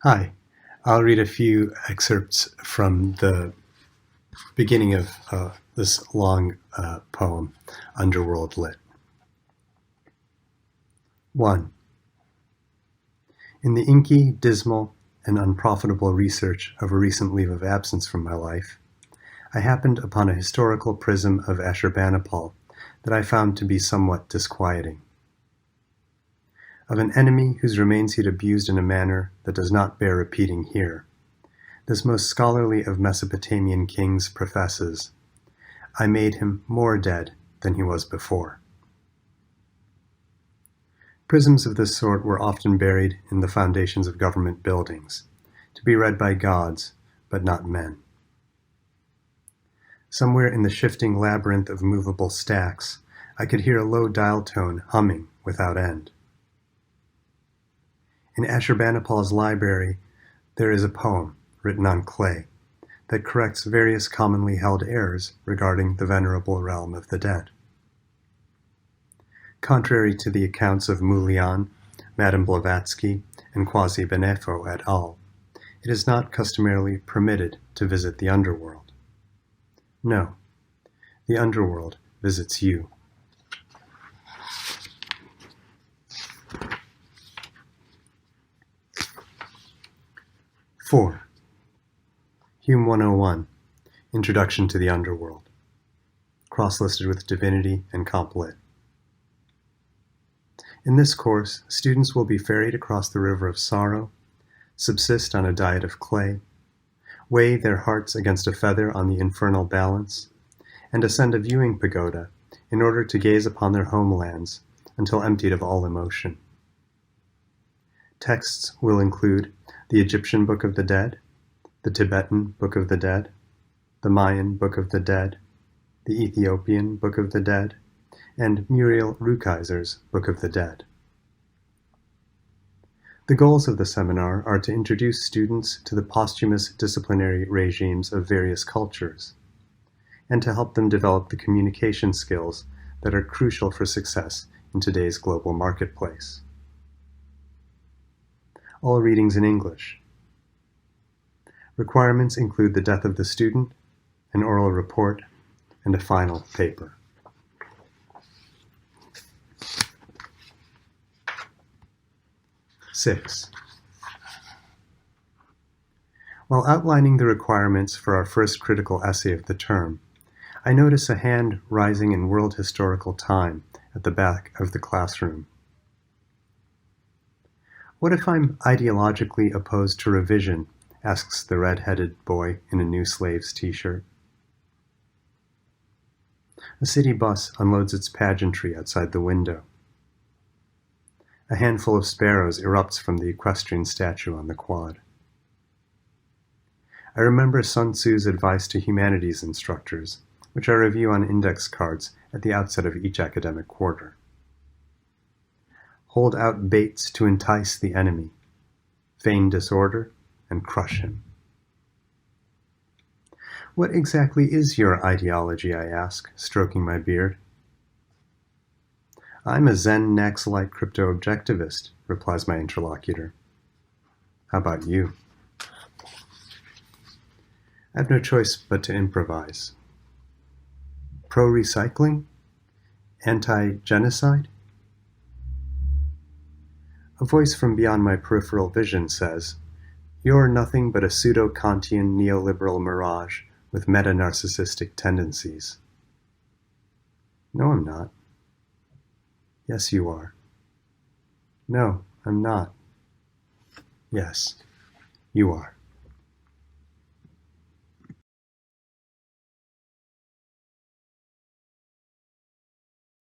Hi, I'll read a few excerpts from the beginning of this long poem, Underworld Lit. 1. In the inky, dismal, and unprofitable research of a recent leave of absence from my life, I happened upon a historical prism of Ashurbanipal that I found to be somewhat disquieting. Of an enemy whose remains he'd abused in a manner that does not bear repeating here, this most scholarly of Mesopotamian kings professes, I made him more dead than he was before. Prisms of this sort were often buried in the foundations of government buildings, to be read by gods, but not men. Somewhere in the shifting labyrinth of movable stacks, I could hear a low dial tone humming without end. In Ashurbanipal's library, there is a poem, written on clay, that corrects various commonly held errors regarding the venerable realm of the dead. Contrary to the accounts of Moulian, Madame Blavatsky, and Quasi-Benefo et al., it is not customarily permitted to visit the underworld. No, the underworld visits you. 4. Hume 101, Introduction to the Underworld, cross-listed with Divinity and Comp Lit. In this course, students will be ferried across the river of sorrow, subsist on a diet of clay, weigh their hearts against a feather on the infernal balance, and ascend a viewing pagoda in order to gaze upon their homelands until emptied of all emotion. Texts will include the Egyptian Book of the Dead, the Tibetan Book of the Dead, the Mayan Book of the Dead, the Ethiopian Book of the Dead, and Muriel Rukeyser's Book of the Dead. The goals of the seminar are to introduce students to the posthumous disciplinary regimes of various cultures, and to help them develop the communication skills that are crucial for success in today's global marketplace. All readings in English. Requirements include the death of the student, an oral report, and a final paper. Six. While outlining the requirements for our first critical essay of the term, I notice a hand rising in world historical time at the back of the classroom. What if I'm ideologically opposed to revision? Asks the red-headed boy in a New Slaves t-shirt. A city bus unloads its pageantry outside the window. A handful of sparrows erupts from the equestrian statue on the quad. I remember Sun Tzu's advice to humanities instructors, which I review on index cards at the outset of each academic quarter. Hold out baits to entice the enemy, feign disorder, and crush him. What exactly is your ideology, I ask, stroking my beard. I'm a Zen Naxalite crypto-objectivist, replies my interlocutor. How about you? I have no choice but to improvise. Pro-recycling? Anti-genocide? A voice from beyond my peripheral vision says, "You're nothing but a pseudo-Kantian neoliberal mirage with meta-narcissistic tendencies." No, I'm not. Yes, you are. No, I'm not. Yes, you are.